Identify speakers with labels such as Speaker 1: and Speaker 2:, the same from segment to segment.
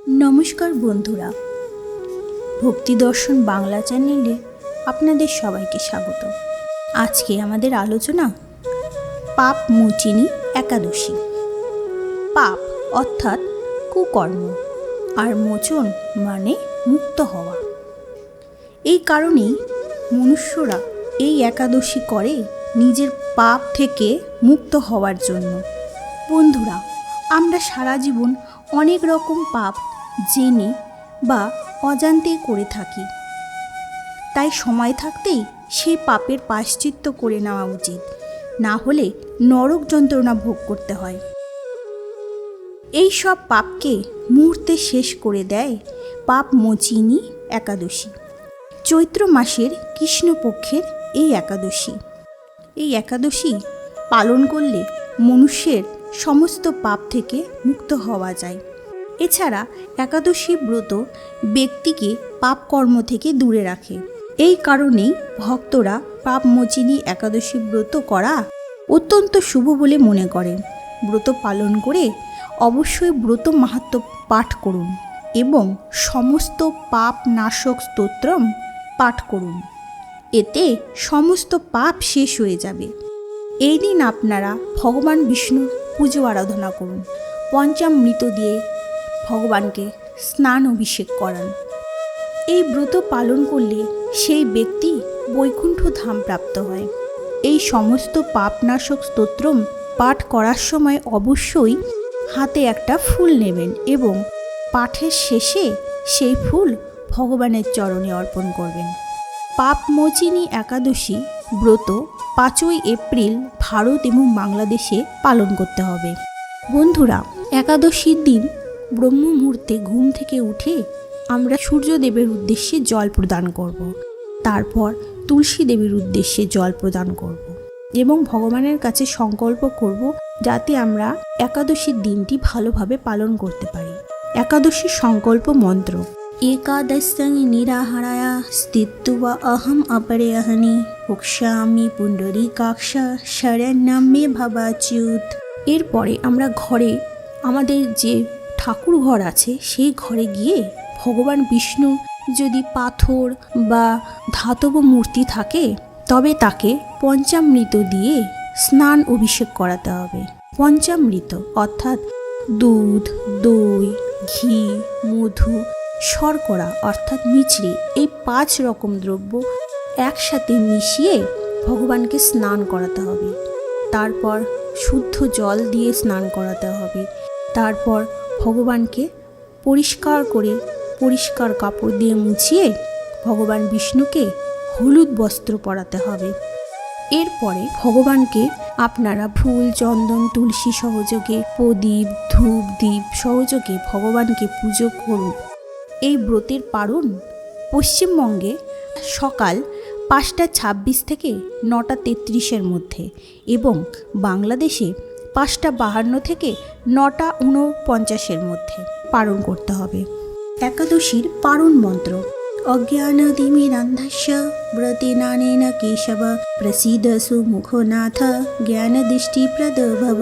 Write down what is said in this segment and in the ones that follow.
Speaker 1: নমস্কার বন্ধুরা, ভক্তি দর্শন বাংলা চ্যানেলে আপনাদের সবাইকে স্বাগত। আজকে আমাদের আলোচনা পাপ মোচিনী একাদশী। পাপ অর্থাৎ কুকর্ম, আর মোচন মানে মুক্ত হওয়া। এই কারণেই মনুষ্যরা এই একাদশী করে নিজের পাপ থেকে মুক্ত হওয়ার জন্য। বন্ধুরা, আমরা সারা জীবন অনেক রকম পাপ জেনে বা অজান্তে করে থাকি, তাই সময় থাকতেই সেই পাপের প্রায়শ্চিত্ত করে নেওয়া উচিত, না হলে নরক যন্ত্রণা ভোগ করতে হয়। এই সব পাপকে মুহূর্তে শেষ করে দেয় পাপ মোচিনী একাদশী। চৈত্র মাসের কৃষ্ণপক্ষের এই একাদশী পালন করলে মনুষ্যের সমস্ত পাপ থেকে মুক্ত হওয়া যায়। এছাড়া একাদশী ব্রত ব্যক্তিকে পাপ কর্ম থেকে দূরে রাখে। এই কারণেই ভক্তরা পাপ মোচিনী একাদশী ব্রত করা অত্যন্ত শুভ বলে মনে করেন। ব্রত পালন করে অবশ্যই ব্রত মাহাত্ম্য পাঠ করুন এবং সমস্ত পাপ নাশক স্তোত্রম পাঠ করুন, এতে সমস্ত পাপ শেষ হয়ে যাবে। এই দিন আপনারা ভগবান বিষ্ণুর পুজো আরাধনা করুন, পঞ্চামৃত দিয়ে ভগবানকে স্নান অভিষেক করান। এই ব্রত পালন করলে সেই ব্যক্তি বৈকুণ্ঠ ধাম প্রাপ্ত হয়। এই সমস্ত পাপনাশক স্তোত্রম পাঠ করার সময় অবশ্যই হাতে একটা ফুল নেবেন এবং পাঠের শেষে সেই ফুল ভগবানের চরণে অর্পণ করবেন। পাপ মোচিনী একাদশী ব্রত 5ই এপ্রিল ভারত এবং বাংলাদেশে পালন করতে হবে। বন্ধুরা, একাদশীর দিন ব্রহ্ম মুহূর্তে ঘুম থেকে উঠে আমরা সূর্যদেবের উদ্দেশ্যে জল প্রদান করব। তারপর তুলসী দেবীর উদ্দেশ্যে জল প্রদান করব এবং ভগবানের কাছে সংকল্প করব যাতে আমরা একাদশীর দিনটি ভালোভাবে পালন করতে পারি। একাদশীর সংকল্প মন্ত্র: একাদশং নিরাহারায়া স্থিত্বা অহম অপরে অহনি ভক্ষ্যামি পুণ্ডরীকাক্ষ শরণ্যম মে ভবাচ্যুত। এরপরে আমরা ঘরে, আমাদের যে ঠাকুর ঘর আছে সেই ঘরে গিয়ে ভগবান বিষ্ণু যদি পাথর বা ধাতব মূর্তি থাকে তবে তাকে পঞ্চামৃত দিয়ে স্নান অভিষেক করাতে হবে। পঞ্চামৃত অর্থাৎ দুধ, দই, ঘি, মধু, শর্করা অর্থাৎ মিছরি, এই 5 রকম দ্রব্য একসাথে মিশিয়ে ভগবানকে স্নান করাতে হবে। তারপর শুদ্ধ জল দিয়ে স্নান করাতে হবে। তারপর ভগবানকে পরিষ্কার করে পরিষ্কার কাপড় দিয়ে মুছিয়ে ভগবান বিষ্ণুকে হলুদ বস্ত্র পরাতে হবে। এরপরে ভগবানকে আপনারা ফুল, চন্দন, তুলসী সহযোগে, প্রদীপ, ধূপ, দ্বীপ সহযোগে ভগবানকে পুজো করুন। এই ব্রতের পালন পশ্চিমবঙ্গে সকাল 5টা 26 থেকে 9টা 33-এর মধ্যে এবং বাংলাদেশে 5টা 52 থেকে 9টা 49-এর মধ্যে পালন করতে হবে। একাদশীর পারণ মন্ত্র: অজ্ঞানতিমিরান্ধস্য ব্রতেনানেন কেশব প্রসীদসু মুখনাথ জ্ঞানদৃষ্টিপ্রদ ভব।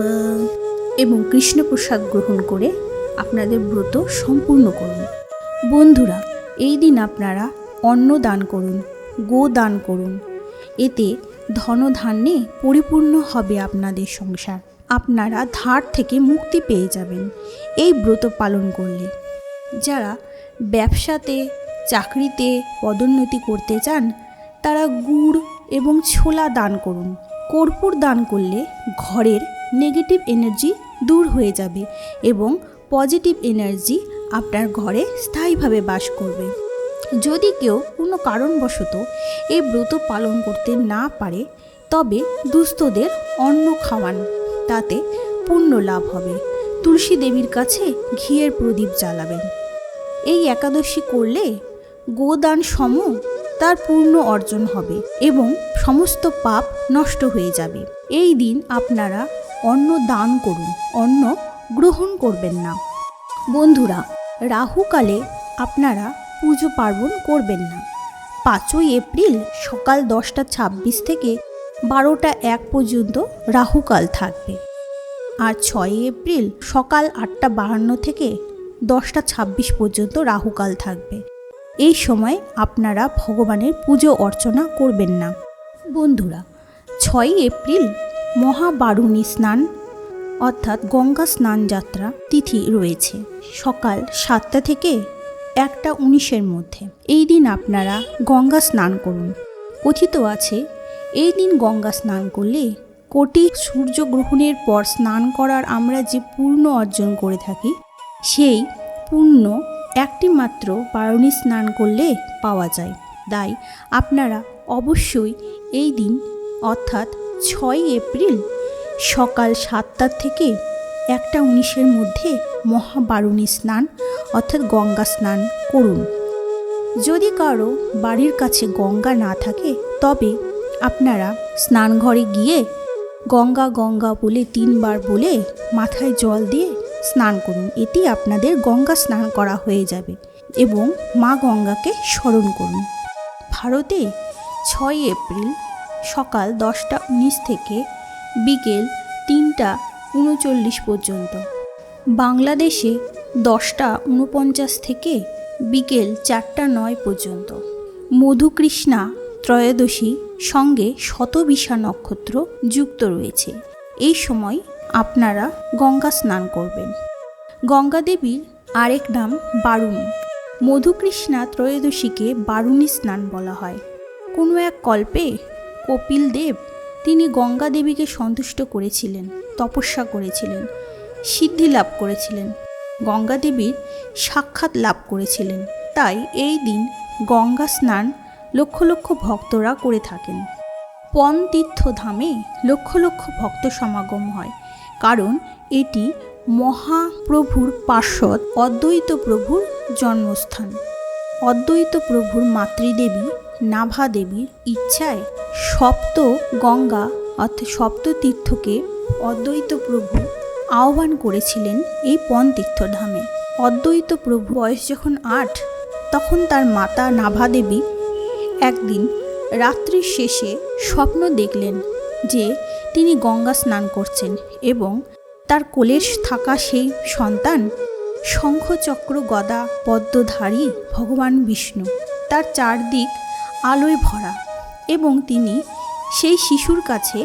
Speaker 1: এবং কৃষ্ণপ্রসাদ গ্রহণ করে আপনাদের ব্রত সম্পূর্ণ করুন। বন্ধুরা, এই দিন আপনারা অন্ন দান করুন, গো দান করুন, এতে ধনধান্যে পরিপূর্ণ হবে আপনাদের সংসার। আপনারা ধার থেকে মুক্তি পেয়ে যাবেন এই ব্রত পালন করলে। যারা ব্যবসাতে, চাকরিতে পদোন্নতি করতে চান তারা গুড় এবং ছোলা দান করুন। কর্পূর দান করলে ঘরের নেগেটিভ এনার্জি দূর হয়ে যাবে এবং পজিটিভ এনার্জি আপনার ঘরে স্থায়ীভাবে বাস করবে। যদি কেউ কোনো কারণবশত এই ব্রত পালন করতে না পারে তবে দুস্থদের অন্ন খাওয়ান, তাতে পুণ্য লাভ হবে। তুলসী দেবীর কাছে ঘিয়ের প্রদীপ জ্বালাবেন। এই একাদশী করলে গোদান সম তার পূর্ণ অর্জন হবে এবং সমস্ত পাপ নষ্ট হয়ে যাবে। এই দিন আপনারা অন্ন দান করুন, অন্ন গ্রহণ করবেন না। বন্ধুরা, রাহুকালে আপনারা পুজো পার্বণ করবেন না। 5ই এপ্রিল সকাল 10টা 26 থেকে 12টা 1 পর্যন্ত রাহুকাল থাকবে। আর 6ই এপ্রিল সকাল 8টা 52 থেকে 10:26 পর্যন্ত রাহুকাল থাকবে। এই সময় আপনারা ভগবানের পুজো অর্চনা করবেন না। বন্ধুরা, 6 এপ্রিল মহাবারুণী স্নান অর্থাৎ গঙ্গা স্নান যাত্রা তিথি রয়েছে সকাল 7টা থেকে 1:19 মধ্যে। এই দিন আপনারা গঙ্গা স্নান করুন। কথিত আছে এই দিন গঙ্গা স্নান করলে কোটি সূর্যগ্রহণের পর স্নান করার আমরা যে পুণ্য অর্জন করে থাকি, সেই পুণ্য একটি মাত্র বারুণী স্নান করলে পাওয়া যায়। তাই আপনারা অবশ্যই এই দিন অর্থাৎ 6 এপ্রিল সকাল 7টা থেকে 1:19 মধ্যে মহাবারুণী স্নান অর্থাৎ গঙ্গা স্নান করুন। যদি কারো বাড়ির কাছে গঙ্গা না থাকে তবে আপনারা স্নানঘরে গিয়ে গঙ্গা গঙ্গা বলে 3 বার বলে মাথায় জল দিয়ে স্নান করুন। এটি আপনাদের গঙ্গা স্নান করা হয়ে যাবে এবং মা গঙ্গাকে স্মরণ করুন। ভারতে 6 এপ্রিল সকাল 10:19 থেকে বিকেল 3:39 পর্যন্ত, বাংলাদেশে 10:49 থেকে বিকেল 4:09 পর্যন্ত মধুকৃষ্ণা ত্রয়োদশী সঙ্গে শতবিশা নক্ষত্র যুক্ত রয়েছে। এই সময় আপনারা গঙ্গা স্নান করবেন। গঙ্গা দেবীর আরেক নাম বারুণী। মধুকৃষ্ণা ত্রয়োদশীকে বারুণী স্নান বলা হয়। কোনো এক কল্পে কপিল দেব তিনি গঙ্গা দেবীকে সন্তুষ্ট করেছিলেন, তপস্যা করেছিলেন, সিদ্ধি লাভ করেছিলেন, গঙ্গা দেবীর সাক্ষাৎ লাভ করেছিলেন। তাই এই দিন গঙ্গা স্নান লক্ষ লক্ষ ভক্তরা করে থাকেন। পনতীর্থধামে লক্ষ লক্ষ ভক্ত সমাগম হয়, কারণ এটি মহাপ্রভুর পার্শ্বদ অদ্বৈত প্রভুর জন্মস্থান। অদ্বৈত প্রভুর মাতৃদেবী নাভা দেবীর ইচ্ছায় সপ্ত গঙ্গা অর্থাৎ সপ্ততীর্থকে অদ্বৈত প্রভু আহ্বান করেছিলেন এই পনতীর্থধামে। অদ্বৈত প্রভু বয়স যখন 8, তখন তার মাতা নাভা দেবী একদিন রাত্রির শেষে স্বপ্ন দেখলেন যে তিনি গঙ্গা স্নান করছেন এবং তার কোলে থাকা সেই সন্তান শঙ্খচক্র গদা পদ্মধারী ভগবান বিষ্ণু, তার চারদিক আলোয় ভরা, এবং তিনি সেই শিশুর কাছে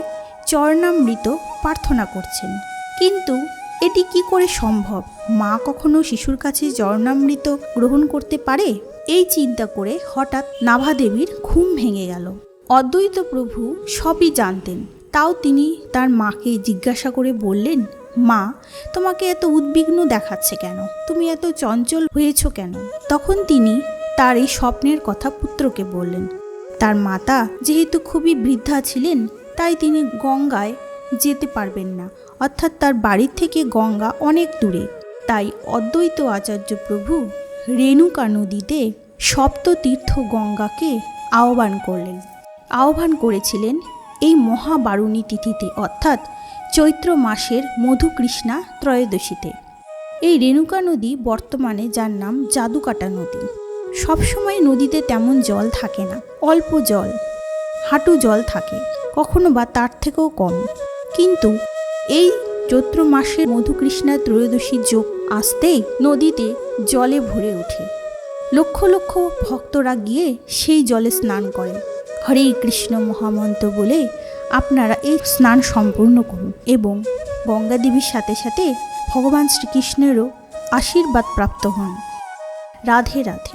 Speaker 1: চরণামৃত প্রার্থনা করছেন। কিন্তু এটি কি করে সম্ভব? মা কখনো শিশুর কাছে চরণামৃত গ্রহণ করতে পারে? এই চিন্তা করে হঠাৎ নাভা দেবীর ঘুম ভেঙে গেল। অদ্বৈত প্রভু সবই জানতেন, তাও তিনি তার মাকে জিজ্ঞাসা করে বললেন, মা, তোমাকে এত উদ্বিগ্ন দেখাচ্ছে কেন? তুমি এত চঞ্চল হয়েছ কেন? তখন তিনি তার এই স্বপ্নের কথা পুত্রকে বললেন। তার মাতা যেহেতু খুবই বৃদ্ধা ছিলেন, তাই তিনি গঙ্গায় যেতে পারবেন না, অর্থাৎ তার বাড়ির থেকে গঙ্গা অনেক দূরে। তাই অদ্বৈত আচার্য প্রভু রেণুকা নদীতে সপ্ততীর্থ গঙ্গাকে আহ্বান করেছিলেন এই মহাবারুণী তিথিতে, অর্থাৎ চৈত্র মাসের মধুকৃষ্ণা ত্রয়োদশীতে। এই রেণুকা নদী বর্তমানে যার নাম জাদুকাটা নদী। সবসময় নদীতে তেমন জল থাকে না, অল্প জল, হাঁটু জল থাকে, কখনো বা তার থেকেও কম। কিন্তু এই চৈত্র মাসের মধুকৃষ্ণা ত্রয়োদশী যোগ আসতেই নদীতে জলে ভরে ওঠে। লক্ষ লক্ষ ভক্তরা গিয়ে সেই জলে স্নান করে। হরে কৃষ্ণ মহামন্ত্র বলে আপনারা এই স্নান সম্পূর্ণ করুন এবং গঙ্গা দেবীর সাথে সাথে ভগবান শ্রীকৃষ্ণেরও আশীর্বাদ প্রাপ্ত হন। রাধে রাধে।